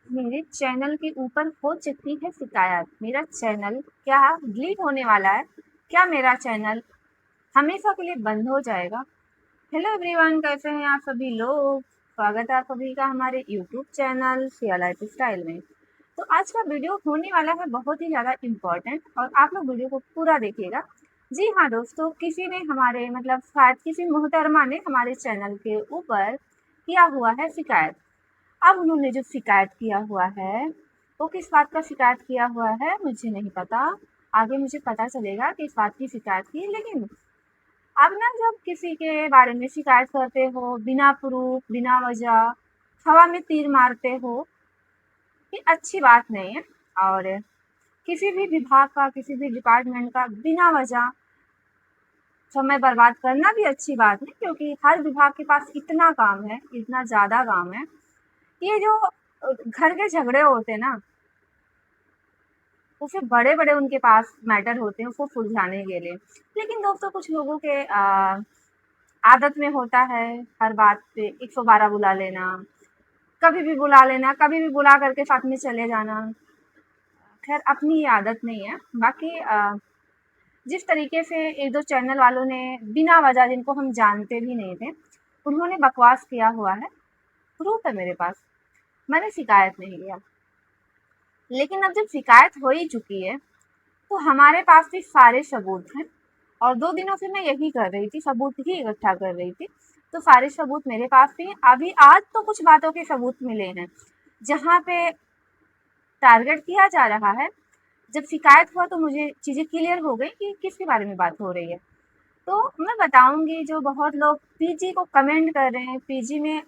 मेरे चैनल के ऊपर हो चुकी है शिकायत। मेरा चैनल क्या डिलीट होने वाला है? क्या मेरा चैनल हमेशा के लिए बंद हो जाएगा? हेलो एवरीवन, कैसे हैं आप सभी लोग? स्वागत है आप सभी का हमारे YouTube channel Siya life style में। तो आज का वीडियो होने वाला है बहुत ही ज़्यादा इम्पोर्टेंट, और आप लोग वीडियो को पूरा देखिएगा। जी हाँ दोस्तों, किसी ने हमारे मतलब शायद किसी मोहतरमा ने हमारे चैनल के ऊपर किया हुआ है शिकायत। अब उन्होंने जो शिकायत किया हुआ है, वो किस बात का शिकायत किया हुआ है मुझे नहीं पता। आगे मुझे पता चलेगा कि इस बात की शिकायत की। लेकिन अब ना, जब किसी के बारे में शिकायत करते हो बिना प्रूफ, बिना वजह, हवा में तीर मारते हो, ये अच्छी बात नहीं है। और किसी भी विभाग का, किसी भी डिपार्टमेंट का बिना वजह समय बर्बाद करना भी अच्छी बात नहीं, क्योंकि हर विभाग के पास इतना काम है, इतना ज़्यादा काम है। ये जो घर के झगड़े होते हैं ना, वो फिर बड़े-बड़े उनके पास मैटर होते हैं उसको सुलझाने के लिए। लेकिन दोस्तों, कुछ लोगों के आदत में होता है हर बात पे 112 बुला लेना, कभी भी बुला लेना, कभी भी बुला करके साथ में चले जाना। खैर, अपनी ये आदत नहीं है। बाकी जिस तरीके से 1-2 चैनल वालों ने बिना वजह, जिनको हम जानते भी नहीं थे, उन्होंने बकवास किया हुआ है, प्रूफ है मेरे पास। मैंने शिकायत नहीं किया। लेकिन अब जब शिकायत हो ही चुकी है, तो हमारे पास भी सारे सबूत हैं, और 2 दिनों से मैं यही कर रही थी, सबूत ही इकट्ठा कर रही थी। तो सारे सबूत मेरे पास भी हैं। अभी आज तो कुछ बातों के सबूत मिले हैं, जहाँ पे टारगेट किया जा रहा है। जब शिकायत हुआ तो मुझे चीज़ें क्लियर हो गई कि किसके बारे में बात हो रही है। तो मैं बताऊँगी, जो बहुत लोग पीजी को कमेंट कर रहे हैं, पीजी में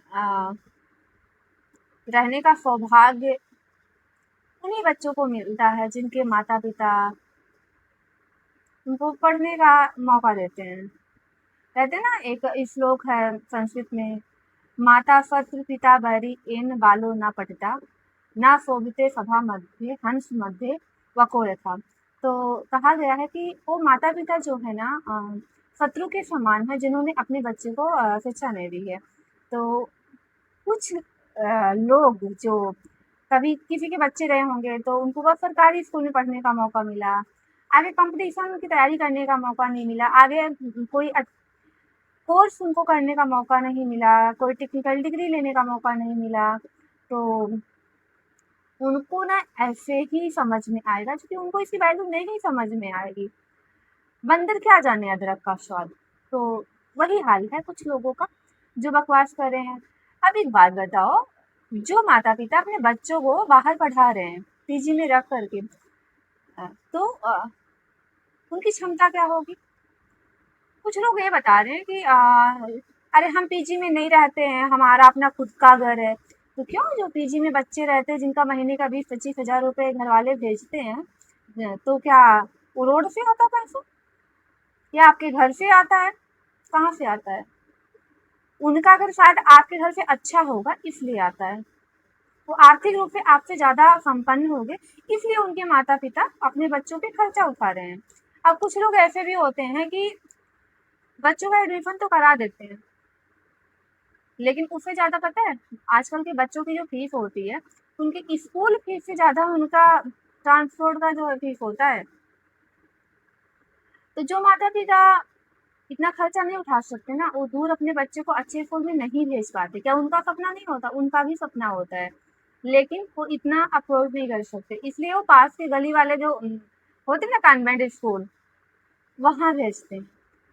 रहने का सौभाग्य उन्हीं बच्चों को मिलता है जिनके माता-पिता उनको पढ़ने का मौका देते हैं। कहते हैं ना, एक श्लोक है संस्कृत में, माता शत्रु पिता बैरी एन बालो न पठिता, ना शोभिते सभा मध्य हंस मध्य वको यथा। तो कहा गया है कि वो माता पिता जो है ना, शत्रु के समान है, जिन्होंने अपने बच्चे को शिक्षा नहीं दी है। तो कुछ लोग जो कभी किसी के बच्चे रहे होंगे, तो उनको बस सरकारी स्कूल में पढ़ने का मौका मिला, आगे कंपटीशन की तैयारी करने का मौका नहीं मिला, आगे कोई कोर्स उनको करने का मौका नहीं मिला, कोई टेक्निकल डिग्री लेने का मौका नहीं मिला। तो उनको ना ऐसे ही समझ में आएगा, क्योंकि उनको इसकी वैल्यू नहीं समझ में आएगी। बंदर क्या जाने अदरक का स्वाद। तो वही हाल है कुछ लोगों का, जो बकवास कर रहे हैं। अब एक बात बताओ, जो माता पिता अपने बच्चों को बाहर पढ़ा रहे हैं पीजी में रख करके, तो उनकी क्षमता क्या होगी? कुछ लोग ये बता रहे हैं कि अरे हम पीजी में नहीं रहते हैं, हमारा अपना खुद का घर है। तो क्यों, जो पीजी में बच्चे रहते हैं, जिनका महीने का 20-25 हज़ार रुपए घर वाले भेजते हैं, तो क्या वो रोड से आता पैसा, या आपके घर से आता है? कहाँ से आता है? उनका घर शायद आपके घर से अच्छा होगा, इसलिए आता है। वो आर्थिक रूप से आपसे ज़्यादा संपन्न होंगे, इसलिए उनके माता पिता अपने बच्चों पे खर्चा उठा रहे हैं। अब कुछ लोग ऐसे भी होते हैं कि बच्चों का एडमिशन तो करा देते हैं, लेकिन उससे ज़्यादा पता है, आजकल के बच्चों की जो फीस होती है, उनकी स्कूल फीस से ज़्यादा उनका ट्रांसपोर्ट का जो फीस होता है। तो जो माता पिता इतना खर्चा नहीं उठा सकते ना, वो दूर अपने बच्चे को अच्छे स्कूल में नहीं भेज पाते। क्या उनका सपना नहीं होता? उनका भी सपना होता है, लेकिन वो इतना अफोर्ड नहीं कर सकते, इसलिए वो पास के गली वाले जो होते ना कॉन्वेंट स्कूल, वहाँ भेजते हैं।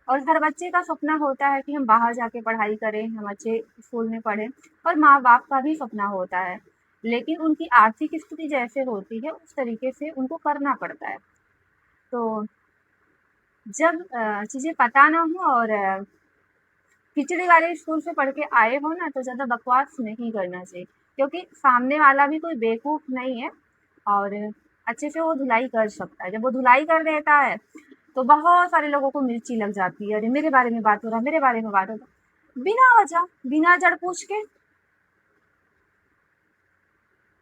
और हर बच्चे का सपना होता है कि हम बाहर जाके पढ़ाई करें, हम अच्छे स्कूल में पढ़ें, और माँ बाप का भी सपना होता है। लेकिन उनकी आर्थिक स्थिति जैसे होती है, उस तरीके से उनको करना पड़ता है। तो जब चीज़ें पता ना हो और खिचड़ी वाले स्कूल से पढ़ के आए हो ना, तो ज़्यादा बकवास नहीं करना चाहिए, क्योंकि सामने वाला भी कोई बेवकूफ़ नहीं है, और अच्छे से वो धुलाई कर सकता है। जब वो धुलाई कर देता है, तो बहुत सारे लोगों को मिर्ची लग जाती है, अरे मेरे बारे में बात हो रहा है, मेरे बारे में बात हो रहा है, बिना वजह, बिना जड़ पूछ के।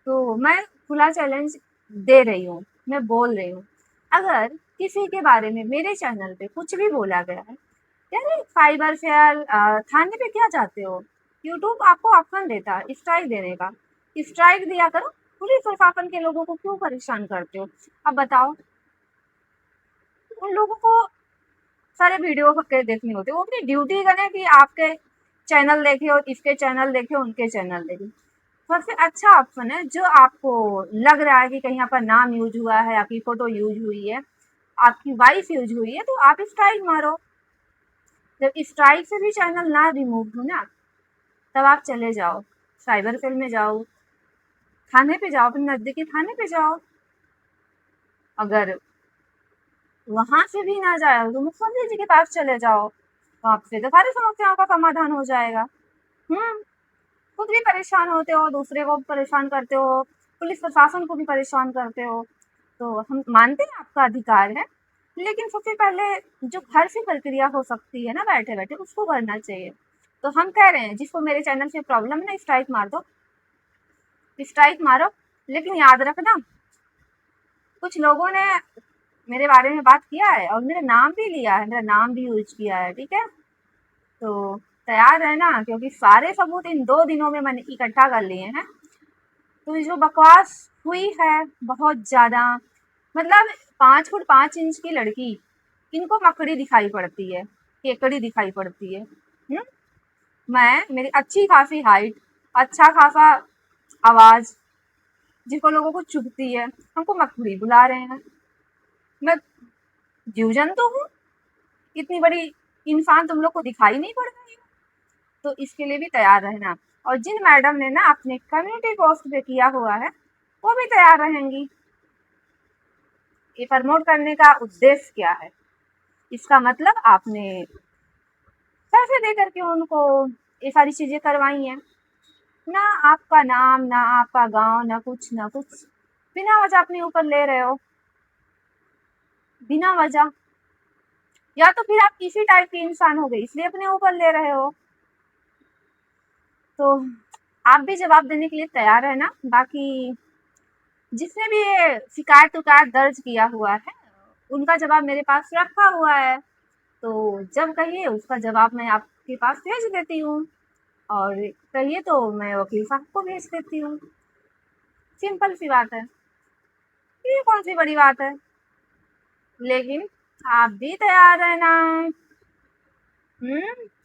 तो मैं खुला चैलेंज दे रही हूँ, मैं बोल रही हूँ, अगर किसी के बारे में मेरे चैनल पे कुछ भी बोला गया है, यार साइबर फेयर थाने पे क्या चाहते हो? यूट्यूब आपको ऑप्शन देता है स्ट्राइक देने का, स्ट्राइक दिया करो, पुलिस प्रशासन के लोगों को क्यों परेशान करते हो? अब बताओ, उन लोगों को सारे वीडियो के देखने होते, वो अपनी ड्यूटी करें कि आपके चैनल देखे और इसके चैनल देखे, उनके चैनल देखे। सबसे अच्छा ऑप्शन है जो आपको लग रहा है कि कहीं आपका नाम यूज हुआ है, आपकी फोटो यूज हुई है, आपकी वाइफ यूज हुई है, तो आप स्ट्राइक मारो। जब स्ट्राइक से भी चैनल ना रिमूव हो ना, तब आप चले जाओ, साइबर सेल में जाओ, थाने पे जाओ, अपने नजदीकी थाने पे जाओ। अगर वहां से भी ना जाए तो मुख्यमंत्री जी के पास चले जाओ, वहां से तो सारी समस्याओं का समाधान हो जाएगा। खुद भी परेशान होते हो, दूसरे को परेशान करते हो, पुलिस प्रशासन को भी परेशान करते हो। तो हम मानते हैं आपका अधिकार है, लेकिन सबसे पहले जो घर से प्रक्रिया हो सकती है ना बैठे बैठे, उसको करना चाहिए। तो हम कह रहे हैं जिसको मेरे चैनल से प्रॉब्लम है ना, स्ट्राइक मार दो, स्ट्राइक मारो। लेकिन याद रखना, कुछ लोगों ने मेरे बारे में बात किया है और मेरा नाम भी लिया है, मेरा नाम भी यूज किया है, ठीक है? तो तैयार रहना, क्योंकि सारे सबूत इन 2 दिनों में मैंने इकट्ठा कर लिए हैं। तो जो बकवास हुई है बहुत ज़्यादा, मतलब 5 फुट 5 इंच की लड़की, इनको मकड़ी दिखाई पड़ती है, केकड़ी दिखाई पड़ती है। मेरी अच्छी खासी हाइट, अच्छा खासा आवाज़, जिनको लोगों को चुभती है, हमको मकड़ी बुला रहे हैं। मैं जीव जंतु हूँ? इतनी बड़ी इंसान तुम लोग को दिखाई नहीं पड़ रही? तो इसके लिए भी तैयार रहना। और जिन मैडम ने ना अपने कम्युनिटी पोस्ट पे किया हुआ है, वो भी तैयार रहेंगी। ये प्रमोट करने का उद्देश्य क्या है? इसका मतलब आपने पैसे दे करके उनको ये सारी चीजें करवाई हैं। ना आपका नाम, ना आपका गांव, ना कुछ बिना वजह अपने ऊपर ले रहे हो, बिना वजह। या तो फिर आप किसी टाइप के इंसान हो गए इसलिए अपने ऊपर ले रहे हो। तो आप भी जवाब देने के लिए तैयार है ना? बाकी जिसने भी ये शिकायत उकायत दर्ज किया हुआ है, उनका जवाब मेरे पास रखा हुआ है। तो जब कहिए उसका जवाब मैं आपके पास भेज देती हूँ, और कहिए तो मैं वकील साहब को भेज देती हूँ। सिंपल सी बात है, ये कौन सी बड़ी बात है? लेकिन आप भी तैयार रहना।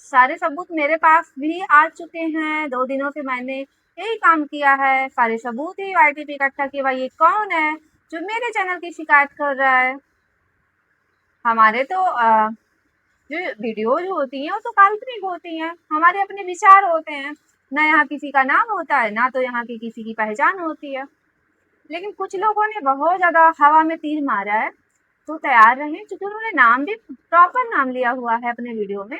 सारे सबूत मेरे पास भी आ चुके हैं। 2 दिनों से मैंने यही काम किया है, सारे सबूत ही YT पे इकट्ठा किए। भाई ये कौन है जो मेरे चैनल की शिकायत कर रहा है? हमारे तो जो वीडियो जो होती हैं वो तो काल्पनिक होती हैं, हमारे अपने विचार होते हैं। ना यहाँ किसी का नाम होता है, ना तो यहाँ की किसी की पहचान होती है। लेकिन कुछ लोगों ने बहुत ज़्यादा हवा में तीर मारा है, तो तैयार रहें, क्योंकि उन्होंने नाम भी प्रॉपर नाम लिया हुआ है अपने वीडियो में,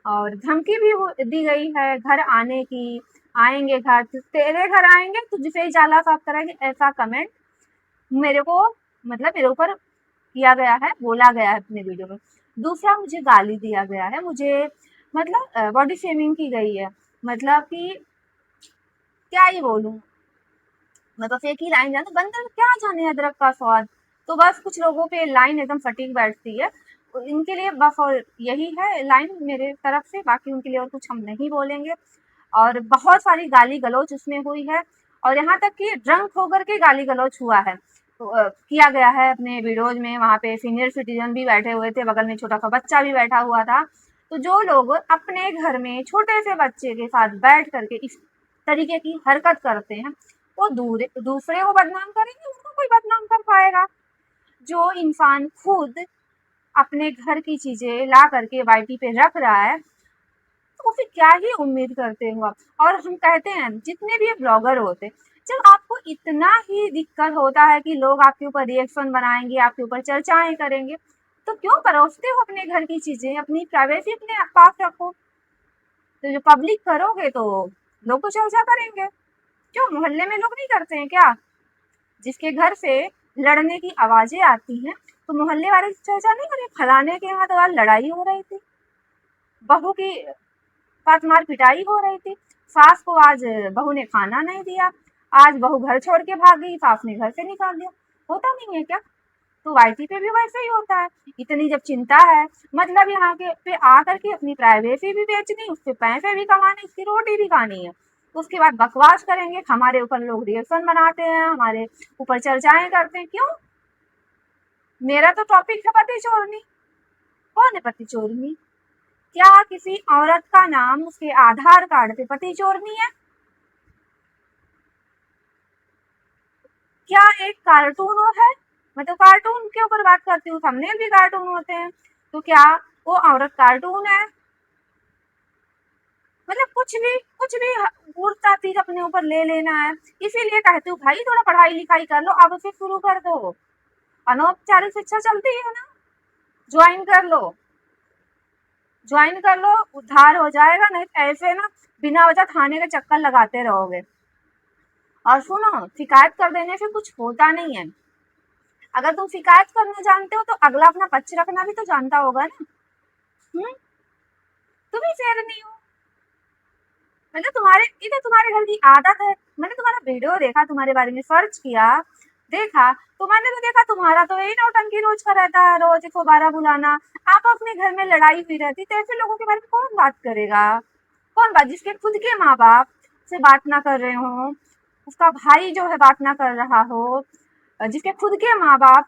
और धमकी भी दी गई है घर आने की। आएंगे घर, तेरे घर आएंगे, तुझसे ही जाला साफ करेंगे, ऐसा कमेंट मेरे को, मतलब मेरे ऊपर किया गया है, बोला गया है अपने वीडियो में। दूसरा, मुझे गाली दिया गया है, मुझे मतलब बॉडी शेमिंग की गई है। मतलब कि क्या ही बोलूँ, मैं बस एक ही लाइन जानती, बंदर क्या जाने अदरक का स्वाद। तो बस कुछ लोगों पे लाइन एकदम सटीक बैठती है, इनके लिए बस और यही है लाइन मेरे तरफ से, बाकी उनके लिए और कुछ हम नहीं बोलेंगे। और बहुत सारी गाली गलौज उसमें हुई है, और यहाँ तक कि ड्रंक होकर के गाली गलौज हुआ है, तो, किया गया है अपने वीडियोज में। वहाँ पे सीनियर सिटीजन भी बैठे हुए थे, बगल में छोटा सा बच्चा भी बैठा हुआ था। तो जो लोग अपने घर में छोटे से बच्चे के साथ बैठ करके इस तरीके की हरकत करते हैं, वो दूसरे को बदनाम करेंगे, उनको कोई बदनाम कर पाएगा? जो इंसान खुद अपने घर की चीजें ला करके YT पे रख रहा है, तो फिर क्या ही उम्मीद करते हो आप? और हम कहते हैं जितने भी ब्लॉगर होते, जब आपको इतना ही दिक्कत होता है कि लोग आपके ऊपर रिएक्शन बनाएंगे, आपके ऊपर चर्चाएं करेंगे, तो क्यों परोसते हो अपने घर की चीजें? अपनी प्राइवेसी अपने पास रखो। तो जो पब्लिक करोगे तो लोग तो चर्चा करेंगे। क्यों मोहल्ले में लोग नहीं करते हैं क्या? जिसके घर से लड़ने की आवाजें आती हैं, तो मोहल्ले वाले चर्चा नहीं करें? फलाने के यहाँ तो आज लड़ाई हो रही थी, बहू की साथ मार पिटाई हो रही थी, सास को आज बहू ने खाना नहीं दिया, आज बहू घर छोड़ के भाग गई, सास ने घर से निकाल दिया। होता नहीं है क्या? तो YT पे भी वैसे ही होता है। इतनी जब चिंता है, मतलब यहाँ के पे आकर के अपनी प्राइवेसी भी बेचनी, उससे पैसे भी कमाने, उसकी रोटी भी खानी है, उसके बाद बकवास करेंगे, हमारे ऊपर लोग रिएक्शन बनाते हैं, हमारे ऊपर चर्चाएं करते हैं। क्यों? मेरा तो टॉपिक है पति चोरनी। कौन है पति चोरनी? क्या किसी औरत का नाम उसके आधार कार्ड पे पति चोरनी है? क्या एक कार्टून है? मैं तो कार्टून के ऊपर बात करती हूँ, थंबनेल भी कार्टून होते हैं। तो क्या वो औरत कार्टून है? मतलब कुछ भी उड़ता चीज अपने ऊपर ले लेना है। इसीलिए कहती हूँ भाई थोड़ा पढ़ाई लिखाई कर लो, अब से शुरू कर दो। अनौपचारिक शिक्षा चलती है ना, ज्वाइन कर लो, ज्वाइन कर लो, उद्धार हो जाएगा। नहीं तो ऐसे ना बिना वजह थाने का चक्कर लगाते रहोगे। और सुनो, शिकायत कर देने से कुछ होता नहीं है। अगर तुम शिकायत करना जानते हो तो अगला अपना पक्ष रखना भी तो जानता होगा ना। तुम ही फेर नहीं हो। मतलब ये तो तुम्हारे घर की आदत है। मैंने तुम्हारा वीडियो देखा, तुम्हारे बारे में सर्च किया, देखा तो मैंने तो देखा तुम्हारा तो यही नौटंकी रोज का रहता है, रोज 112 बुलाना। आप अपने घर में लड़ाई हुई रहती तो ऐसे लोगों के बारे में कौन बात करेगा? कौन बात, जिसके खुद के माँ बाप से बात ना कर रहे हो, उसका भाई जो है बात ना कर रहा हो, जिसके खुद के माँ बाप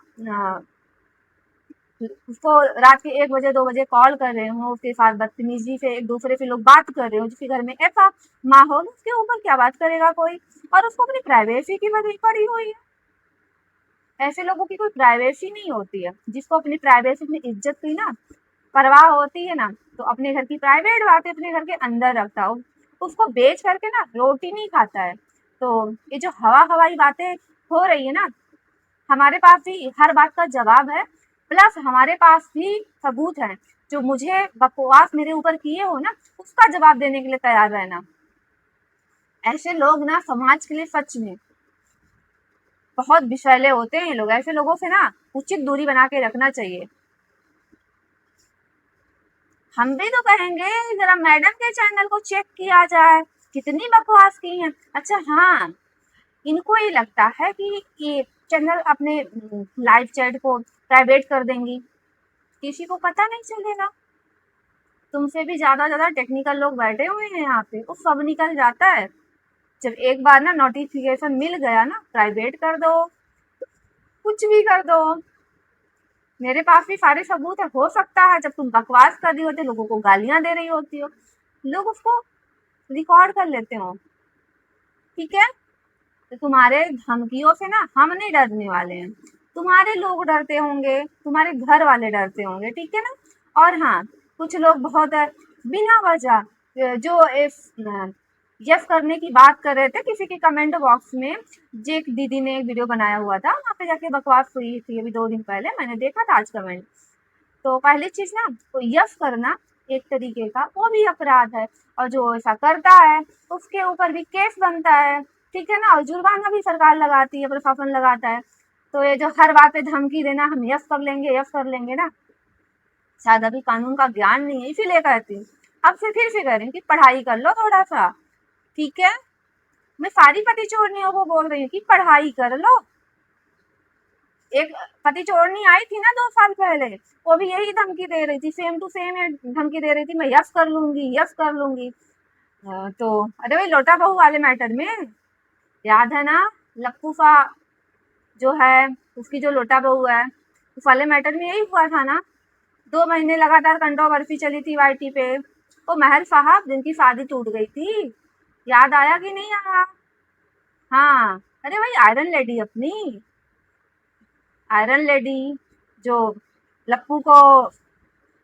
उसको रात के 1 बजे 2 बजे कॉल कर रहे हो, उसके साथ बदतमीजी से एक दूसरे से लोग बात कर रहे हो, जिसके घर में ऐसा माहौल, उसके ऊपर क्या बात करेगा कोई? और उसको अपनी प्राइवेसी की वजह पड़ी हुई है। ऐसे लोगों की कोई प्राइवेसी नहीं होती है। जिसको अपनी प्राइवेसी में इज्जत की ना परवाह होती है ना, तो अपने घर की प्राइवेट बातें अपने घर के अंदर रखता हो, उसको बेच करके ना रोटी नहीं खाता है। तो ये जो हवाई बातें हो रही है ना, हमारे पास भी हर बात का जवाब है, प्लस हमारे पास भी सबूत है। जो मुझे बकवास मेरे ऊपर किए हो ना, उसका जवाब देने के लिए तैयार रहना। ऐसे लोग ना समाज के लिए सच में बहुत विषैले होते हैं। लोग, ऐसे लोगों से ना उचित दूरी बना के रखना चाहिए। हम भी तो कहेंगे जरा मैडम के चैनल को चेक किया जाए, कितनी बकवास की है। अच्छा हाँ, इनको ये लगता है कि ये चैनल अपने लाइव चैट को प्राइवेट कर देंगी, किसी को पता नहीं चलेगा। तुमसे भी ज्यादा टेक्निकल लोग बैठे हुए हैं यहाँ पे, वो सब निकल जाता है। जब एक बार ना नोटिफिकेशन मिल गया ना, प्राइवेट कर दो, कुछ भी कर दो। मेरे पास भी सारे सबूत है। हो सकता है जब तुम बकवास कर रही होती, लोगों को गालियां दे रही होती हो, लोग उसको रिकॉर्ड कर लेते हो, ठीक है? तो तुम्हारे धमकियों से ना हम नहीं डरने वाले हैं, तुम्हारे लोग डरते होंगे, तुम्हारे घर वाले डरते होंगे, ठीक है ना? और हाँ, कुछ लोग बहुत बिना वजह जो इस यस करने की बात कर रहे थे किसी के कमेंट बॉक्स में। जे एक दीदी ने एक वीडियो बनाया हुआ था, वहाँ पे जाके बकवास हुई थी अभी 2 दिन पहले, मैंने देखा था आज कमेंट। तो पहली चीज ना, तो यस करना एक तरीके का वो भी अपराध है, और जो ऐसा करता है उसके ऊपर भी केस बनता है, ठीक है ना? और जुर्माना भी सरकार लगाती है, प्रशासन लगाता है। तो ये जो हर बात पे धमकी देना, हम यस कर लेंगे ना, शायद अभी कानून का ज्ञान नहीं है, इसीलिए कहती हूँ। अब से फिर से कह रही हूँ कि पढ़ाई कर लो थोड़ा सा, ठीक है? मैं सारी पति चोरनियों को बोल रही हूँ कि पढ़ाई कर लो। एक पति चोरनी आई थी ना 2 साल पहले, वो भी यही धमकी दे रही थी, सेम टू सेम धमकी दे रही थी, मैं यस कर लूंगी, यस कर लूंगी। तो अरे भाई, लोटा बहू वाले मैटर में याद है ना, लक्कूफा जो है, उसकी जो लोटा बहू है, उस वाले मैटर में यही हुआ था ना। 2 महीने लगातार कंट्रोवर्सी चली थी वाईटी पे। वो महल साहब जिनकी शादी टूट गई थी, याद आया कि नहीं आया? हाँ, अरे भाई आयरन लेडी अपनी, आयरन लेडी जो लप्पू को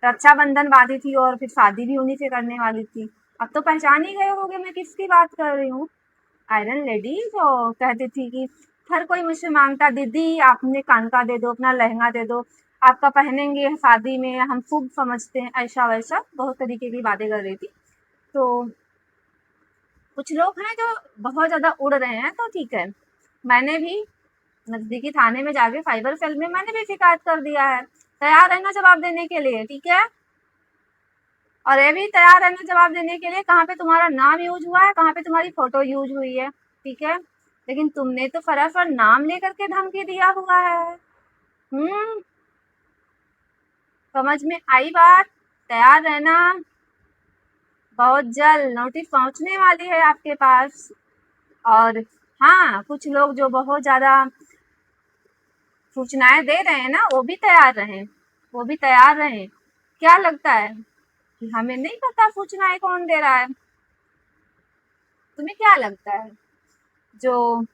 रक्षाबंधन बांधी थी और फिर शादी भी उन्हीं से करने वाली थी। अब तो पहचान ही गए होगे मैं किसकी बात कर रही हूँ। आयरन लेडी जो कहती थी कि हर कोई मुझसे मांगता, दीदी आप अपने कान का दे दो, अपना लहंगा दे दो, आपका पहनेंगे शादी में, हम शुभ समझते हैं, ऐसा वैसा बहुत तरीके की बातें कर रही थी। तो कुछ लोग हैं जो बहुत ज्यादा उड़ रहे हैं, तो ठीक है, मैंने भी नजदीकी थाने में जाके साइबर सेल में मैंने भी शिकायत कर दिया है। तैयार रहना जवाब देने के लिए, ठीक है? और ये भी तैयार रहना जवाब देने के लिए कहाँ पे तुम्हारा नाम यूज हुआ है, कहाँ पे तुम्हारी फोटो यूज हुई है, ठीक है? लेकिन तुमने तो फटाफट नाम लेकर के धमकी दिया हुआ है। समझ में आई बात? तैयार रहना, बहुत जल्द नोटिस पहुंचने वाली है आपके पास। और हाँ, कुछ लोग जो बहुत ज़्यादा सूचनाएं दे रहे हैं ना, वो भी तैयार रहें, वो भी तैयार रहें। क्या लगता है कि हमें नहीं पता सूचनाएं कौन दे रहा है? तुम्हें क्या लगता है जो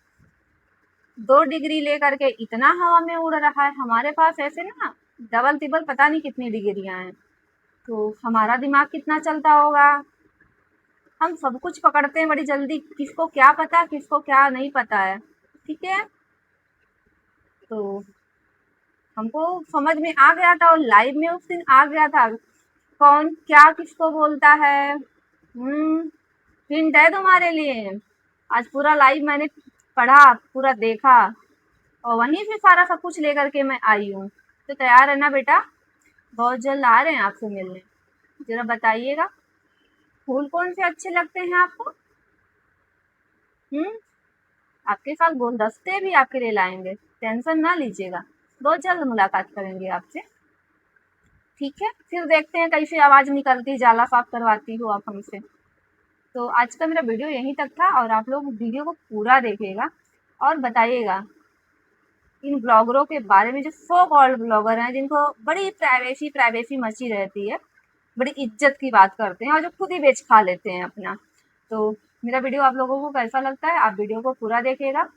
2 डिग्री लेकर के इतना हवा में उड़ रहा है? हमारे पास ऐसे ना डबल तिबल पता नहीं कितनी डिग्रियां हैं, तो हमारा दिमाग कितना चलता होगा। हम सब कुछ पकड़ते हैं बड़ी जल्दी, किसको क्या पता किसको क्या नहीं पता है। ठीक है, तो हमको समझ में आ गया था और लाइव में उस दिन आ गया था कौन क्या किसको बोलता है। हिंट है तुम्हारे लिए। आज पूरा लाइव मैंने पढ़ा, पूरा देखा, और वहीं से सारा सब कुछ लेकर के मैं आई हूँ। तो तैयार है ना बेटा? बहुत जल्द आ रहे हैं आपसे मिलने। जरा बताइएगा, फूल कौन से अच्छे लगते हैं आपको? आपके साथ गुलदस्ते भी आपके लिए लाएंगे, टेंशन ना लीजिएगा। बहुत जल्द मुलाकात करेंगे आपसे। ठीक है, फिर देखते हैं कैसे आवाज़ निकलती, जाला साफ करवाती हो आप हमसे। तो आज का मेरा वीडियो यहीं तक था, और आप लोग वीडियो को पूरा देखिएगा और बताइएगा इन ब्लॉगरों के बारे में, जो सो कॉल्ड ब्लॉगर हैं, जिनको बड़ी प्राइवेसी प्राइवेसी मची रहती है, बड़ी इज्जत की बात करते हैं और जो खुद ही बेच खा लेते हैं अपना। तो मेरा वीडियो आप लोगों को कैसा लगता है, आप वीडियो को पूरा देखिएगा।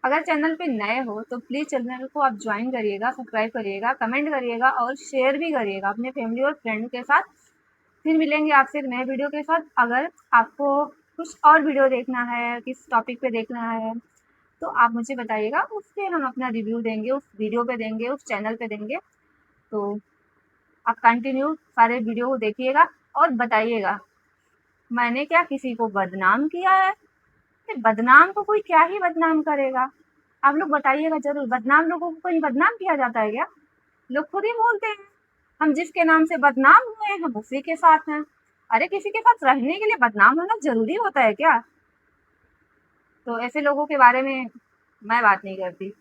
अगर चैनल पे नए हो तो प्लीज़ चैनल को आप ज्वाइन करिएगा, सब्सक्राइब करिएगा, कमेंट करिएगा और शेयर भी करिएगा अपने फैमिली और फ्रेंड के साथ। फिर मिलेंगे आपसे एक नए वीडियो के साथ। अगर आपको कुछ और वीडियो देखना है, किस टॉपिक पे देखना है, तो आप मुझे बताइएगा, उस पर हम अपना रिव्यू देंगे, उस वीडियो पे देंगे, उस चैनल पे देंगे। तो आप कंटिन्यू सारे वीडियो को देखिएगा और बताइएगा मैंने क्या किसी को बदनाम किया है? बदनाम को कोई क्या ही बदनाम करेगा? आप लोग बताइएगा जरूर, बदनाम लोगों को कहीं बदनाम किया जाता है क्या? लोग खुद ही बोलते हैं हम जिसके नाम से बदनाम हुए हैं हम उसी के साथ हैं। अरे किसी के साथ रहने के लिए बदनाम होना जरूरी होता है क्या? तो ऐसे लोगों के बारे में मैं बात नहीं करती।